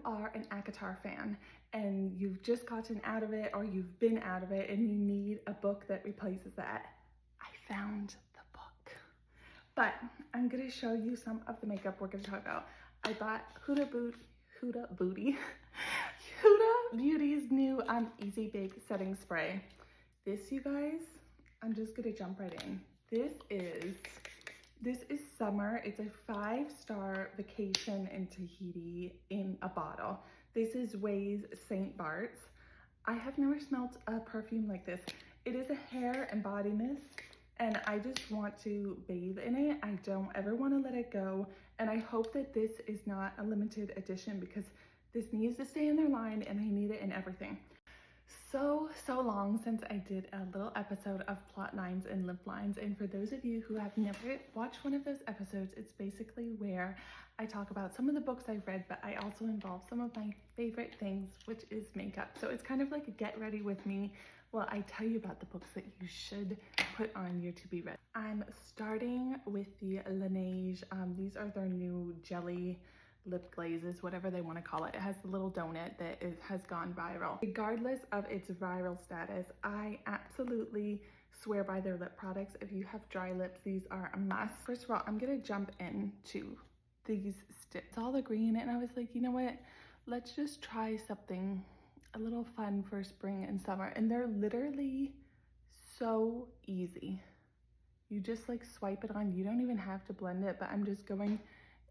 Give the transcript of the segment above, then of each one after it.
you are an acotar fan and you've just gotten out of it or you've been out of it and you need a book that replaces that, I found the book. But I'm gonna show you some of the makeup we're gonna talk about. I bought Huda Beauty's new Easy Bake Setting Spray. This, you guys, I'm just gonna jump right in. This is summer. It's a 5-star vacation in Tahiti in a bottle. This is Way's St. Bart's. I have never smelled a perfume like this. It is a hair and body mist, and I just want to bathe in it. I don't ever want to let it go, and I hope that this is not a limited edition because this needs to stay in their line and I need it in everything. So long since I did a little episode of plot lines and lip lines, and for those of you who have never watched one of those episodes, it's basically where I talk about some of the books I've read, but I also involve some of my favorite things, which is makeup. So it's kind of like a get ready with me while I tell you about the books that you should put on your to be read. I'm starting with the Laneige. These are their new jelly lip glazes, whatever they want to call it. It has the little donut that has gone viral. Regardless of its viral status, I absolutely swear by their lip products. If you have dry lips, these are a must. First of all, I'm gonna jump into these sticks. All the green, and I was like, you know what? Let's just try something a little fun for spring and summer. And they're literally so easy. You just like swipe it on. You don't even have to blend it, but I'm just going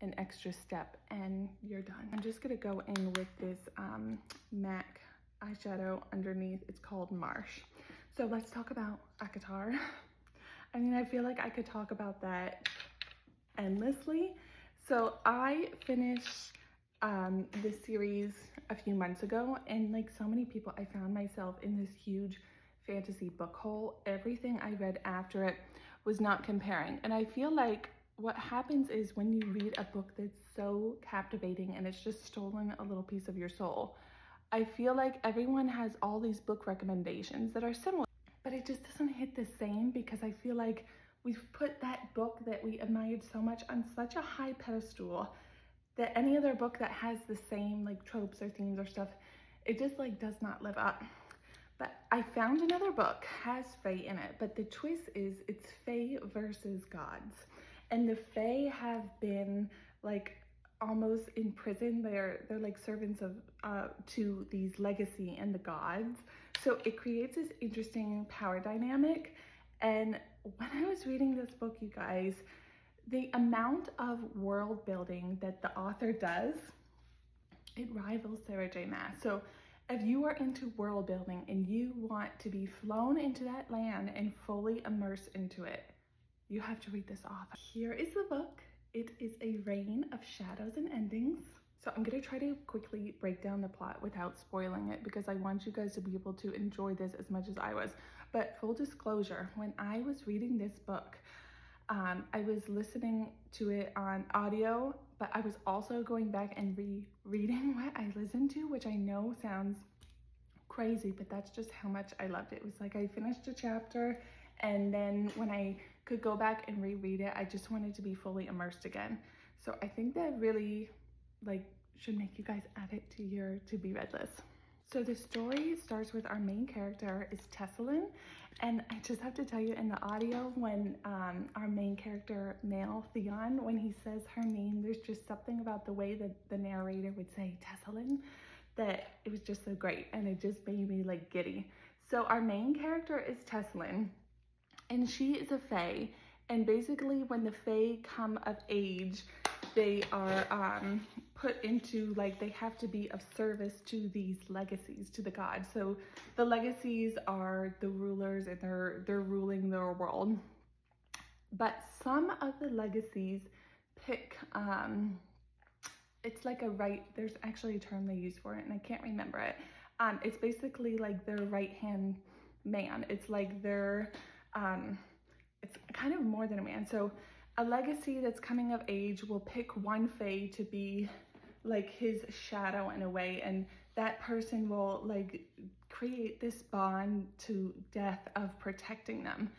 an extra step and you're done. I'm just gonna go in with this MAC eyeshadow underneath. It's called Marsh. So let's talk about acotar. I mean, I feel like I could talk about that endlessly. So I finished this series a few months ago, and like so many people, I found myself in this huge fantasy book hole. Everything I read after it was not comparing, and I feel like what happens is when you read a book that's so captivating and it's just stolen a little piece of your soul, I feel like everyone has all these book recommendations that are similar, but it just doesn't hit the same because I feel like we've put that book that we admired so much on such a high pedestal that any other book that has the same like tropes or themes or stuff, it just like does not live up. But I found another book, has Fae in it, but the twist is it's Fae versus gods. And the Fae have been like almost in prison. They're like servants of to these legacy and the gods. So it creates this interesting power dynamic. And when I was reading this book, you guys, the amount of world building that the author does, it rivals Sarah J. Maas. So if you are into world building and you want to be flown into that land and fully immerse into it, you have to read this author. Here is the book. It is a reign of shadows and endings. So I'm gonna try to quickly break down the plot without spoiling it because I want you guys to be able to enjoy this as much as I was. But full disclosure, when I was reading this book, I was listening to it on audio, but I was also going back and rereading what I listened to, which I know sounds crazy, but that's just how much I loved it. It was like I finished a chapter, and then when I could go back and reread it, I just wanted to be fully immersed again. So I think that really like should make you guys add it to your to be read list. So the story starts with our main character is Tessalin, and I just have to tell you in the audio when our main character, male Theon, when he says her name, there's just something about the way that the narrator would say Tessalin that it was just so great, and it just made me like giddy. So our main character is Tessalin, and she is a Fae, and basically when the Fae come of age, they are put into like they have to be of service to these legacies, to the gods. So the legacies are the rulers, and they're ruling their world. But some of the legacies pick it's like a right, there's actually a term they use for it and I can't remember it. It's basically like their right hand man. It's like their it's kind of more than a man. So a legacy that's coming of age will pick one Fae to be like his shadow in a way, and that person will like create this bond to death of protecting them.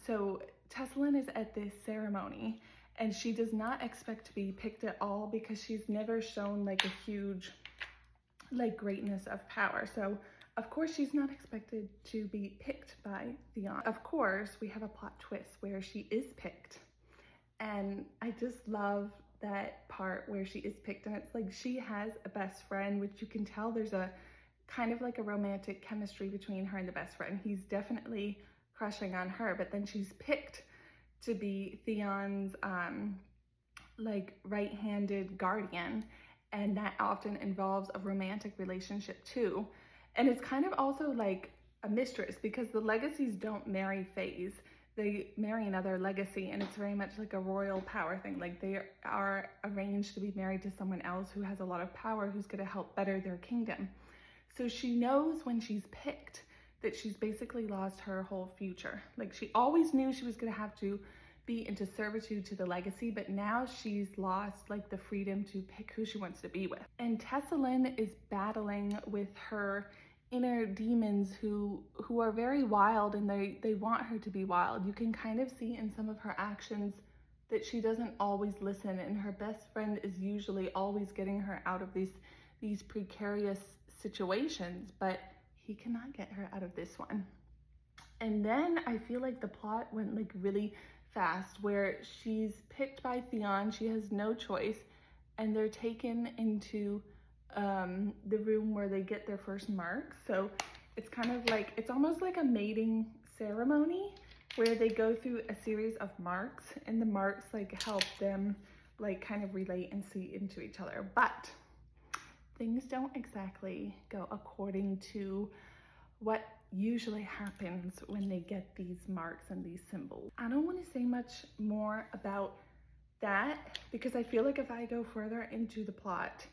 So Tessalin is at this ceremony, and she does not expect to be picked at all because she's never shown like a huge like greatness of power. So of course she's not expected to be picked by Theon. Of course we have a plot twist where she is picked, and I just love that part where she is picked, and it's like she has a best friend, which you can tell there's a kind of like a romantic chemistry between her and the best friend. He's definitely crushing on her, but then she's picked to be Theon's like right-handed guardian, and that often involves a romantic relationship too. And it's kind of also like a mistress, because the legacies don't marry Fays, they marry another legacy, and it's very much like a royal power thing. Like they are arranged to be married to someone else who has a lot of power, who's going to help better their kingdom. So she knows when she's picked that she's basically lost her whole future. Like she always knew she was going to have to be into servitude to the legacy, but now she's lost like the freedom to pick who she wants to be with. And Tessalyn is battling with her inner demons who are very wild, and they want her to be wild. You can kind of see in some of her actions that she doesn't always listen, and her best friend is usually always getting her out of these precarious situations, but he cannot get her out of this one. And then I feel like the plot went like really fast, where she's picked by Theon, she has no choice, and they're taken into the room where they get their first marks. So it's kind of like, it's almost like a mating ceremony where they go through a series of marks, and the marks like help them like kind of relate and see into each other. But things don't exactly go according to what usually happens when they get these marks and these symbols. I don't want to say much more about that because I feel like if I go further into the plot,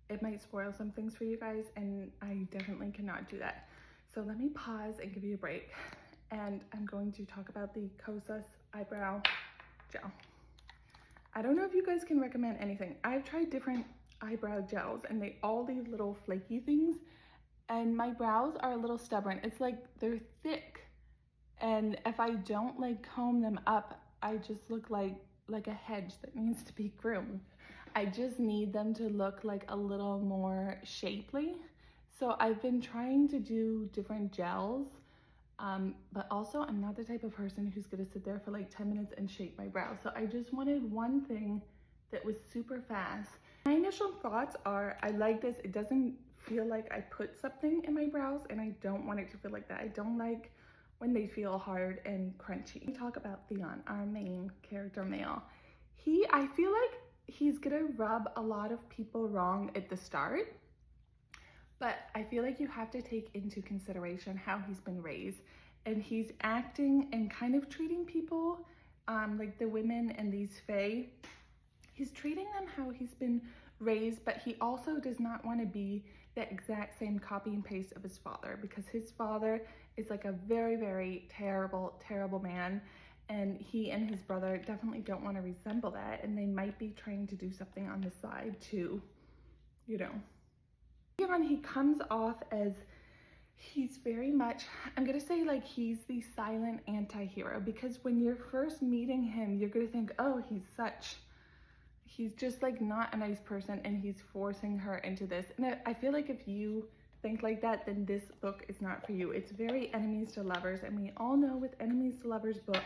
it might spoil some things for you guys, and I definitely cannot do that. So let me pause and give you a break, and I'm going to talk about the Kosas eyebrow gel. I don't know if you guys can recommend anything. I've tried different eyebrow gels, and they all leave little flaky things, and my brows are a little stubborn. It's like they're thick, and if I don't like comb them up, I just look like a hedge that needs to be groomed. I just need them to look like a little more shapely. So I've been trying to do different gels, but also I'm not the type of person who's gonna sit there for like 10 minutes and shape my brows. So I just wanted one thing that was super fast. My initial thoughts are, I like this. It doesn't feel like I put something in my brows, and I don't want it to feel like that. I don't like when they feel hard and crunchy. We talk about Theon, our main character male. I feel like he's gonna rub a lot of people wrong at the start, but I feel like you have to take into consideration how he's been raised, and he's acting and kind of treating people like the women and these fae. He's treating them how he's been raised, but he also does not want to be the exact same copy and paste of his father, because his father is like a very, very terrible, terrible man. And he and his brother definitely don't want to resemble that. And they might be trying to do something on the side to, you know. He comes off as, he's very much, I'm going to say like he's the silent anti-hero, because when you're first meeting him, you're going to think, oh, he's just like not a nice person, and he's forcing her into this. And I feel like if you think like that, then this book is not for you. It's very enemies to lovers, and we all know with enemies to lovers books,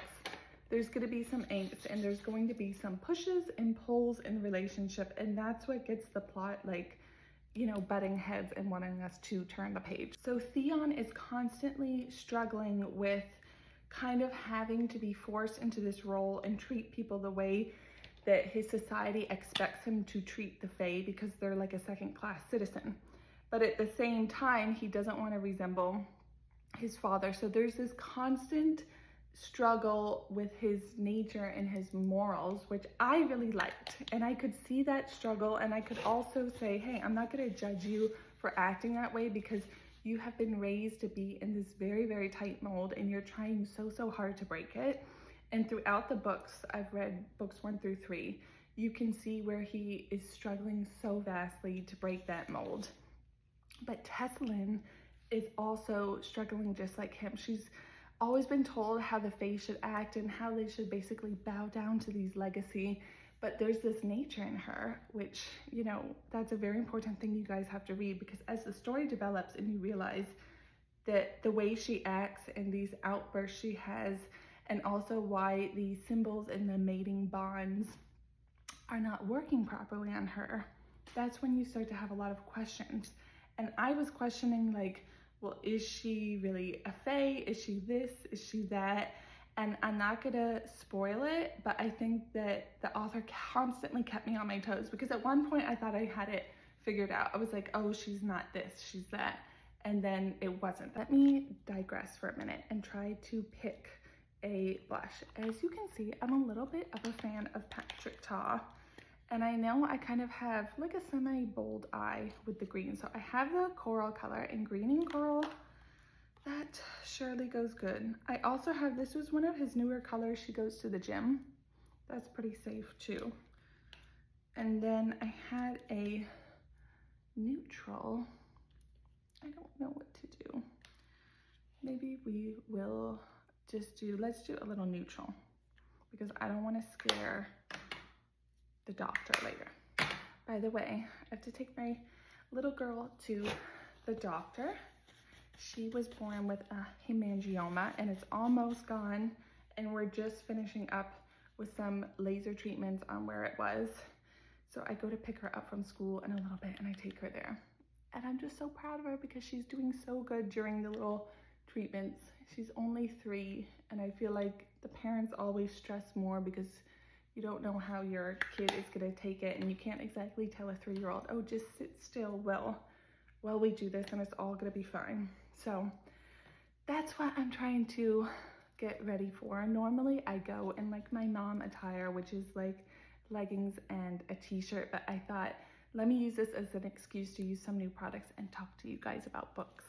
there's going to be some angst, and there's going to be some pushes and pulls in the relationship, and that's what gets the plot like, you know, butting heads and wanting us to turn the page. So Theon is constantly struggling with kind of having to be forced into this role and treat people the way that his society expects him to treat the fae, because they're like a second-class citizen. But at the same time, he doesn't want to resemble his father. So there's this constant struggle with his nature and his morals, which I really liked. And I could see that struggle, and I could also say, hey, I'm not going to judge you for acting that way, because you have been raised to be in this very, very tight mold, and you're trying so hard to break it. And throughout the books, I've read books 1 through 3, you can see where he is struggling so vastly to break that mold. But Tessalyn is also struggling just like him. She's always been told how the Fae should act and how they should basically bow down to these legacy, but there's this nature in her, which, you know, that's a very important thing you guys have to read, because as the story develops and you realize that the way she acts and these outbursts she has, and also why the symbols and the mating bonds are not working properly on her, that's when you start to have a lot of questions. And I was questioning, like, well, is she really a Fae? Is she this? Is she that? And I'm not gonna spoil it, but I think that the author constantly kept me on my toes, because at one point I thought I had it figured out. I was like, oh, she's not this, she's that. And then it wasn't. Let me digress for a minute and try to pick a blush. As you can see, I'm a little bit of a fan of Patrick Ta. And I know I kind of have like a semi-bold eye with the green. So I have the coral color, and green and coral, that surely goes good. I also have, this was one of his newer colors, She Goes to the Gym. That's pretty safe too. And then I had a neutral. I don't know what to do. Maybe we will just do, let's do a little neutral, because I don't want to scare the doctor later. By the way, I have to take my little girl to the doctor. She was born with a hemangioma and it's almost gone, and we're just finishing up with some laser treatments on where it was. So I go to pick her up from school in a little bit and I take her there. And I'm just so proud of her because she's doing so good during the little treatments. She's only 3, and I feel like the parents always stress more because you don't know how your kid is gonna take it, and you can't exactly tell a 3-year-old, oh, just sit still while we do this and it's all gonna be fine. So that's what I'm trying to get ready for. Normally I go in like my mom attire, which is like leggings and a t-shirt, but I thought, let me use this as an excuse to use some new products and talk to you guys about books.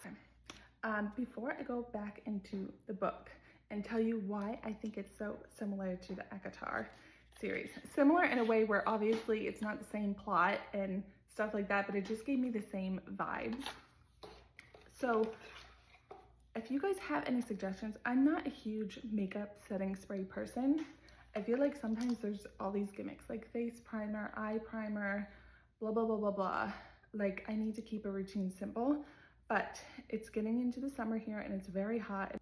Before I go back into the book and tell you why I think it's so similar to the acotar series. Similar in a way where obviously it's not the same plot and stuff like that, but it just gave me the same vibes. So if you guys have any suggestions, I'm not a huge makeup setting spray person. I feel like sometimes there's all these gimmicks like face primer, eye primer, blah, blah, blah, blah, blah. Like, I need to keep a routine simple, but it's getting into the summer here and it's very hot.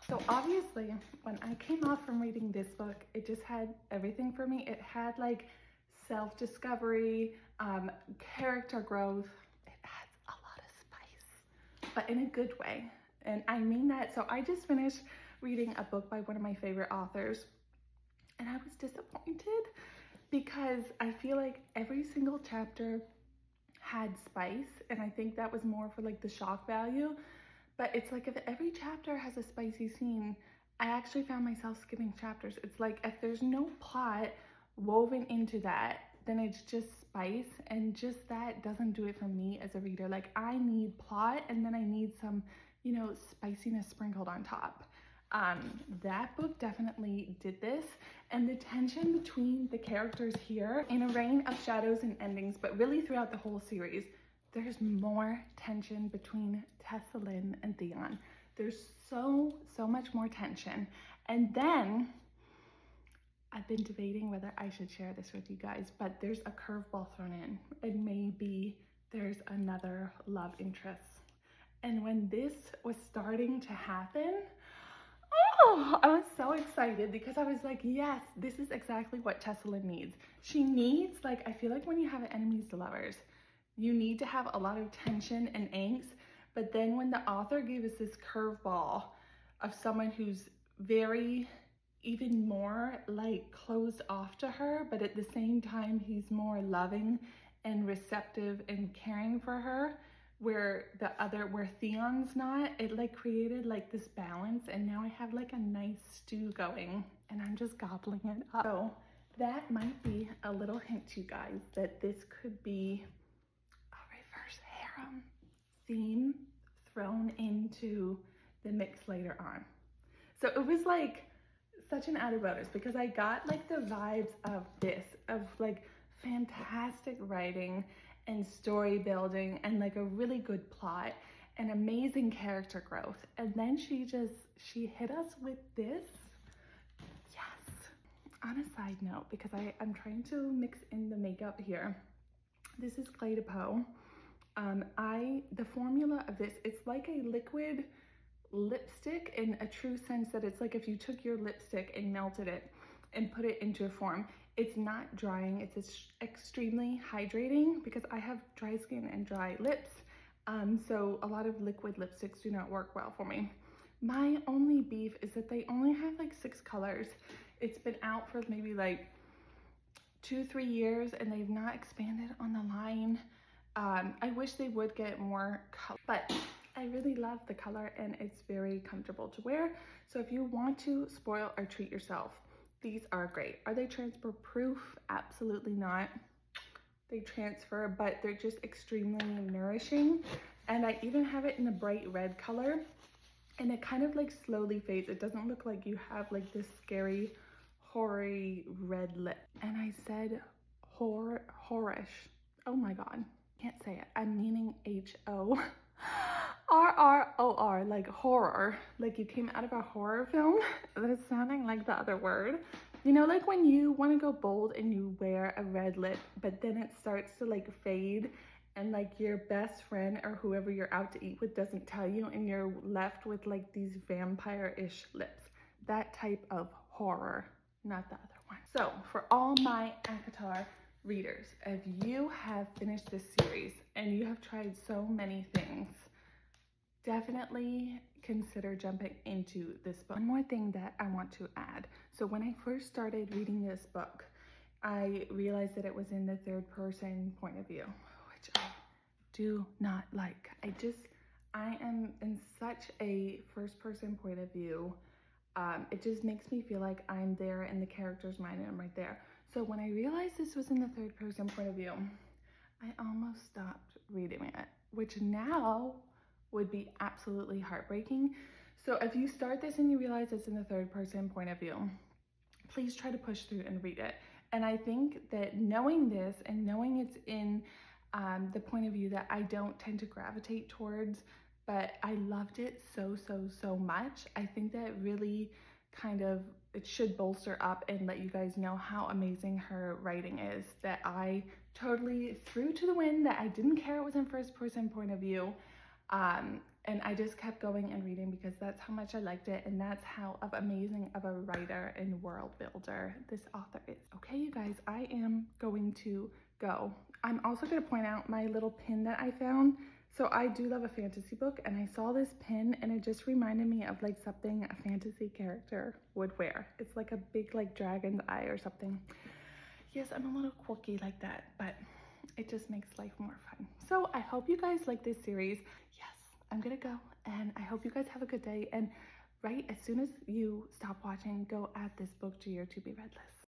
So obviously, when I came off from reading this book, it just had everything for me. It had like self-discovery, character growth. It adds a lot of spice, but in a good way. And I mean that. So I just finished reading a book by one of my favorite authors, and I was disappointed because I feel like every single chapter had spice, and I think that was more for like the shock value. But it's like if every chapter has a spicy scene, I actually found myself skipping chapters. It's like if there's no plot woven into that, then it's just spice, and just that doesn't do it for me as a reader. Like, I need plot, and then I need some, you know, spiciness sprinkled on top. That book definitely did this, and the tension between the characters here in a reign of shadows and endings, but really throughout the whole series, there's more tension between Tessa Lynn and Theon. There's so much more tension. And then I've been debating whether I should share this with you guys, but there's a curveball thrown in, and maybe there's another love interest. And when this was starting to happen, oh, I was so excited because I was like, yes, this is exactly what Tessa Lynn needs. She needs, like, I feel like when you have enemies to lovers, you need to have a lot of tension and angst. But then when the author gave us this curveball of someone who's very, even more like closed off to her, but at the same time, he's more loving and receptive and caring for her, where Theon's not, it like created like this balance, and now I have like a nice stew going and I'm just gobbling it up. So that might be a little hint to you guys that this could be a reverse harem theme thrown into the mix later on. So it was like such an added bonus because I got like the vibes of this, of like fantastic writing and story building and like a really good plot. and amazing character growth. And then she hit us with this. Yes. On a side note, because I'm trying to mix in the makeup here. This is Clé de Peau. The formula of this, it's like a liquid lipstick in a true sense that it's like if you took your lipstick and melted it and put it into a form. It's not drying, it's extremely hydrating because I have dry skin and dry lips. So a lot of liquid lipsticks do not work well for me. My only beef is that they only have like 6 colors. It's been out for maybe like 2-3 years and they've not expanded on the line. I wish they would get more color, but I really love the color and it's very comfortable to wear. So if you want to spoil or treat yourself, these are great. Are they transfer proof? Absolutely not. They transfer, but they're just extremely nourishing. And I even have it in a bright red color and it kind of like slowly fades. It doesn't look like you have like this scary, hoary red lip. And I said Roehrich. Oh my God, can't say it. I'm meaning H-O-R-R-O-R, like horror, like you came out of a horror film. That's sounding like the other word. You know, like when you want to go bold and you wear a red lip, but then it starts to like fade and like your best friend or whoever you're out to eat with doesn't tell you and you're left with like these vampire-ish lips. That type of horror, not the other one. So for all my acotar readers, if you have finished this series and you have tried so many things, definitely consider jumping into this book. One more thing that I want to add. So when I first started reading this book, I realized that it was in the 3rd person point of view, which I do not like. I am in such a 1st person point of view. It just makes me feel like I'm there in the character's mind and I'm right there. So when I realized this was in the 3rd person point of view, I almost stopped reading it, which now would be absolutely heartbreaking. So if you start this and you realize it's in the 3rd person point of view, please try to push through and read it. And I think that knowing this and knowing it's in the point of view that I don't tend to gravitate towards, but I loved it so much. I think that really it should bolster up and let you guys know how amazing her writing is, that I totally threw to the wind, that I didn't care it was in 1st person point of view. And I just kept going and reading because that's how much I liked it, and that's how amazing of a writer and world builder this author is. Okay, you guys, I am going to go. I'm also going to point out my little pin that I found. So I do love a fantasy book, and I saw this pin and it just reminded me of like something a fantasy character would wear. It's like a big like dragon's eye or something. Yes, I'm a little quirky like that, but it just makes life more fun. So I hope you guys like this series. Yes, I'm gonna go, and I hope you guys have a good day. And right as soon as you stop watching, go add this book to your to be read list.